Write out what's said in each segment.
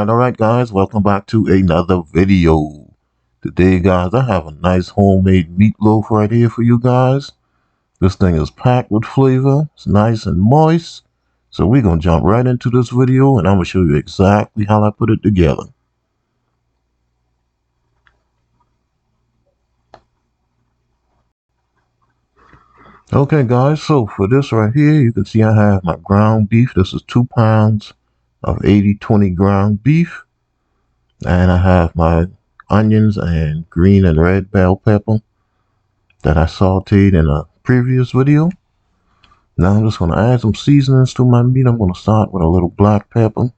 Alright guys, welcome back to another video. Today guys, I have a nice homemade meatloaf right here for you guys. This thing is packed with flavor, it's nice and moist. So we're going to jump right into this video and I'm going to show you exactly how I put it together. Okay guys, so for this right here, you can see I have my ground beef. This is 2 pounds of 80/20 ground beef. And I have my onions and green and red bell pepper that I sauteed in a previous video. Now I'm just going to add some seasonings to my meat. I'm going to start with a little black pepper.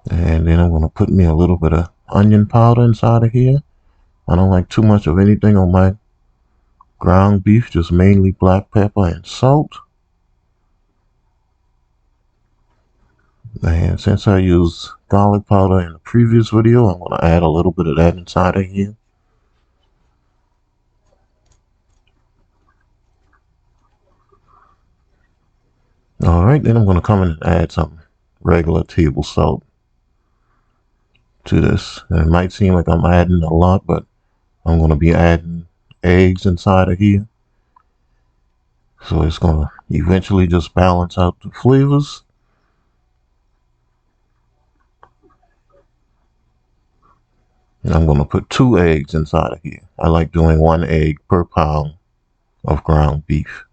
And then I'm going to put me a little bit of onion powder inside of here. I don't like too much of anything on my ground beef, just mainly black pepper and salt. And since I used garlic powder in the previous video, I'm going to add a little bit of that inside of here. Alright, then I'm going to come in and add some regular table salt to this. And it might seem like I'm adding a lot, but I'm going to be adding eggs inside of here. So it's going to eventually just balance out the flavors. And I'm going to put 2 eggs inside of here. I like doing 1 egg per pound of ground beef.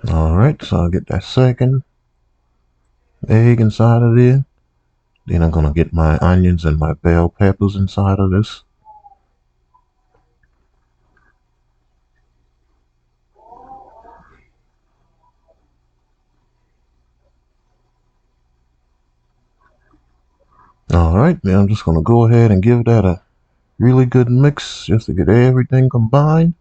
Alright, so I'll get that second egg inside of there. Then I'm going to get my onions and my bell peppers inside of this. Alright, now I'm just going to go ahead and give that a really good mix just to get everything combined.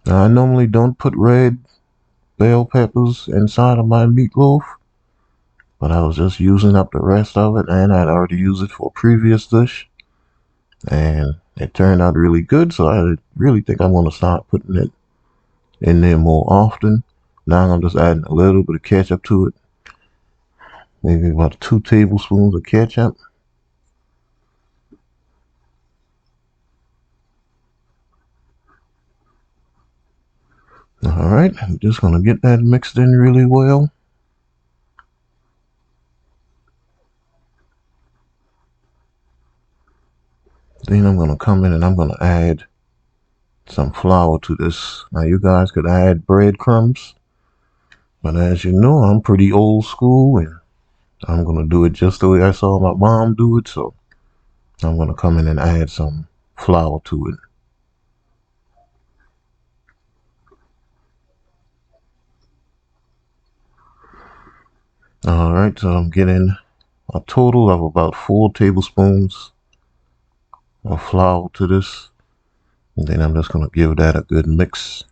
Now, I normally don't put red bell peppers inside of my meatloaf, but I was just using up the rest of it, and I'd already used it for a previous dish, and it turned out really good, so I really think I'm going to start putting it in there more often. Now I'm just adding a little bit of ketchup to it, maybe about 2 tablespoons of ketchup. Alright, I'm just going to get that mixed in really well. Then I'm going to come in and I'm going to add some flour to this. Now you guys could add breadcrumbs, but as you know, I'm pretty old school and I'm going to do it just the way I saw my mom do it. So I'm going to come in and add some flour to it. Alright, so I'm getting a total of about 4 tablespoons of flour to this. And then I'm just going to give that a good mix.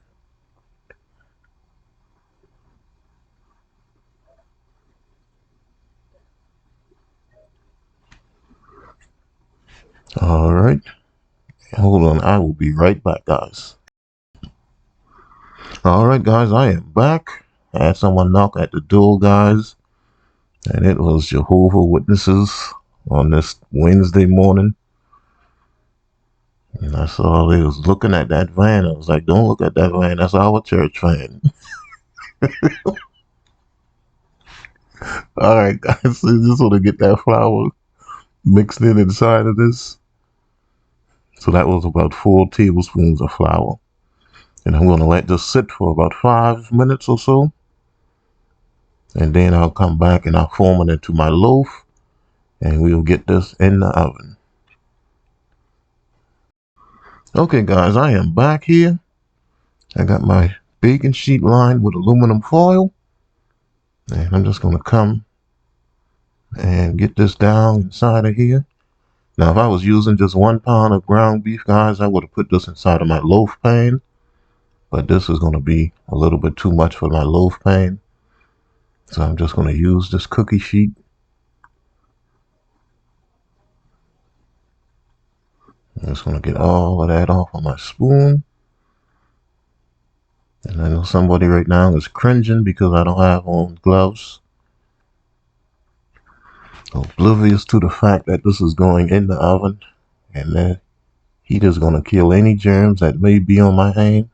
Alright, hold on, I will be right back, guys. Alright, guys, I am back. I had someone knock at the door, guys, and it was Jehovah's Witnesses on this Wednesday morning. And I saw they was looking at that van. I was like, don't look at that van, that's our church van. Alright, guys, so just want to get that flour mixed in inside of this. So that was about 4 tablespoons of flour. And I'm going to let this sit for about 5 minutes or so. And then I'll come back and I'll form it into my loaf. And we'll get this in the oven. Okay guys, I am back here. I got my baking sheet lined with aluminum foil. And I'm just going to come and get this down inside of here. Now if I was using just 1 pound of ground beef, guys, I would have put this inside of my loaf pan. But this is going to be a little bit too much for my loaf pan. So I'm just going to use this cookie sheet. I'm just gonna get all of that off on my spoon. And I know somebody right now is cringing because I don't have on gloves, oblivious to the fact that this is going in the oven, and the heat is gonna kill any germs that may be on my hand.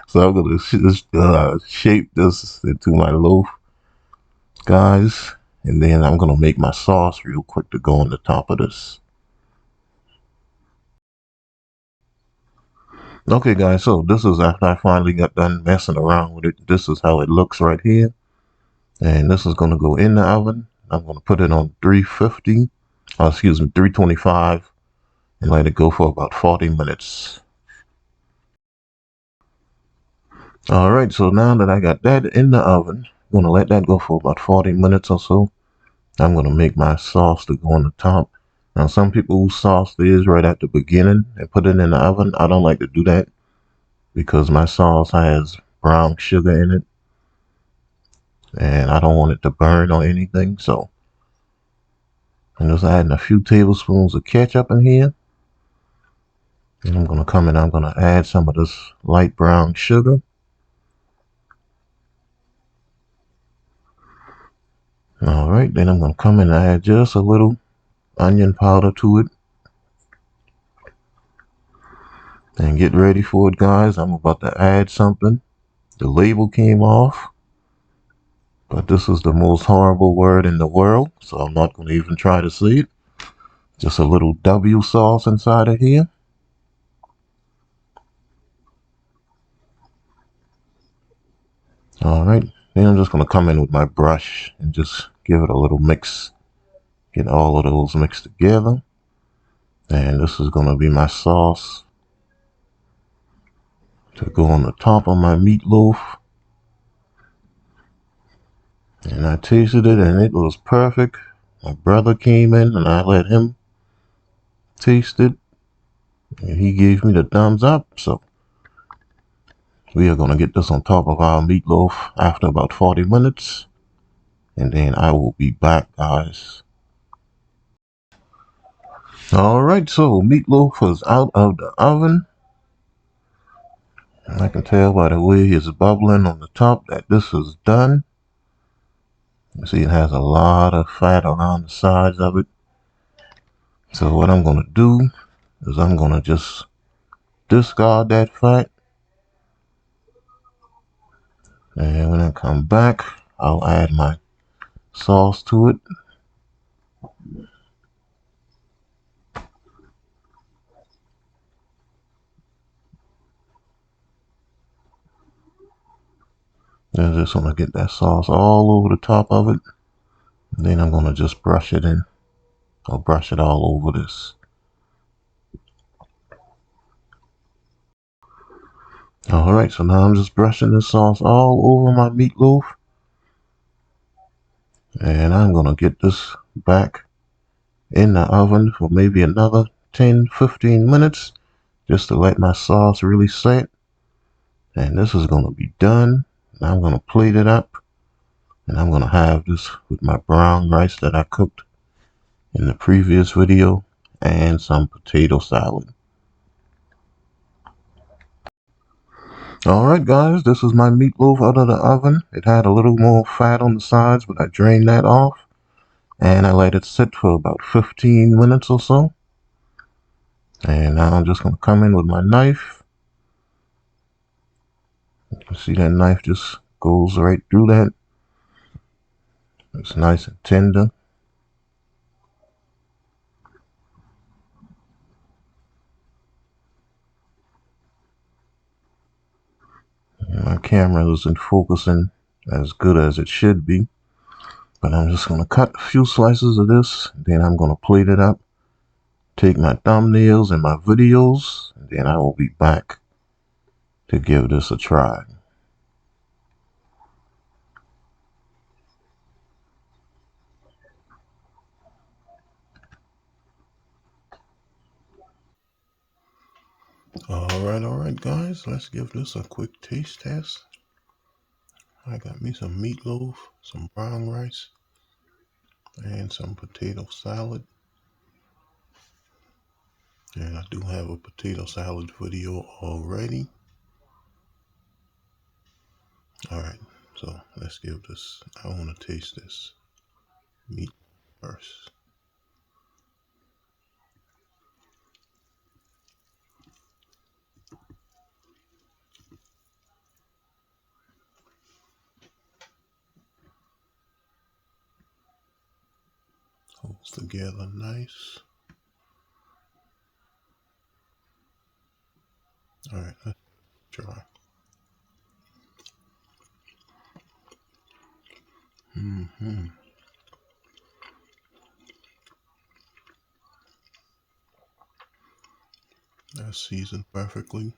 So I'm gonna shape this into my loaf, guys, and then I'm gonna make my sauce real quick to go on the top of this. Okay, guys, so this is after I finally got done messing around with it. This is how it looks right here, and this is gonna go in the oven. I'm gonna put it on 350, excuse me, 325, and let it go for about 40 minutes. All right, so now that I got that in the oven, I'm gonna let that go for about 40 minutes or so. I'm gonna make my sauce to go on the top. Now, some people use sauce is right at the beginning and put it in the oven. I don't like to do that because my sauce has brown sugar in it, and I don't want it to burn or anything. So I'm just adding a few tablespoons of ketchup in here. And I'm gonna come in, I'm gonna add some of this light brown sugar. All right, then I'm gonna come in and add just a little onion powder to it. And get ready for it, guys. I'm about to add something. The label came off, but this is the most horrible word in the world, so I'm not going to even try to say it. Just a little W sauce inside of here. All right, then I'm just going to come in with my brush and just give it a little mix. Get all of those mixed together. And this is going to be my sauce to go on the top of my meatloaf. And I tasted it and it was perfect. My brother came in and I let him taste it. And he gave me the thumbs up. So we are going to get this on top of our meatloaf after about 40 minutes. And then I will be back, guys. Alright, so meatloaf is out of the oven. And I can tell by the way it's bubbling on the top that this is done. You see it has a lot of fat around the sides of it. So what I'm going to do is I'm going to just discard that fat. And when I come back, I'll add my sauce to it. And I just want to get that sauce all over the top of it. And then I'm going to just brush it in. I'll brush it all over this. Alright, so now I'm just brushing this sauce all over my meatloaf. And I'm going to get this back in the oven for maybe another 10-15 minutes just to let my sauce really set. And this is going to be done. Now I'm going to plate it up. And I'm going to have this with my brown rice that I cooked in the previous video and some potato salad. Alright guys, this is my meatloaf out of the oven. It had a little more fat on the sides, but I drained that off. And I let it sit for about 15 minutes or so. And now I'm just going to come in with my knife. You can see that knife just goes right through that. It's nice and tender. And my camera isn't focusing as good as it should be. But I'm just going to cut a few slices of this. Then I'm going to plate it up. Take my thumbnails and my videos. And then I will be back to give this a try. Alright guys, let's give this a quick taste test. I got me some meatloaf, some brown rice, and some potato salad. And I do have a potato salad video already. Alright, so let's give this, I want to taste this meat first. Holds together nice. Alright, let's try. That's seasoned perfectly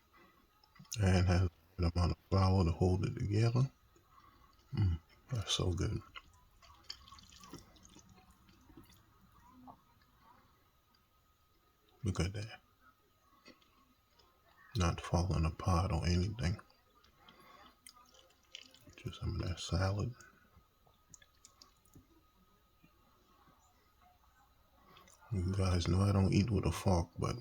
and has a good amount of flour to hold it together. That's so good. Look at that. Not falling apart or anything. Just some of that salad. You guys know I don't eat with a fork, but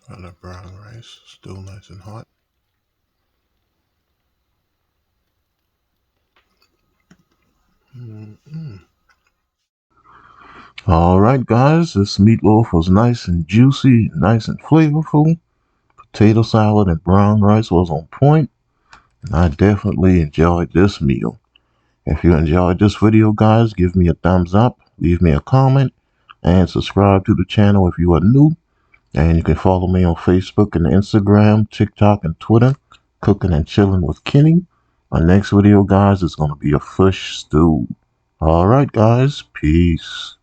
try that brown rice, still nice and hot. Alright guys, this meatloaf was nice and juicy, nice and flavorful. Potato salad and brown rice was on point, and I definitely enjoyed this meal. If you enjoyed this video guys, give me a thumbs up, leave me a comment, and subscribe to the channel if you are new. And you can follow me on Facebook and Instagram, TikTok, and Twitter, Cooking and Chilling with Kenny. My next video guys is going to be a fish stew. Alright guys, peace.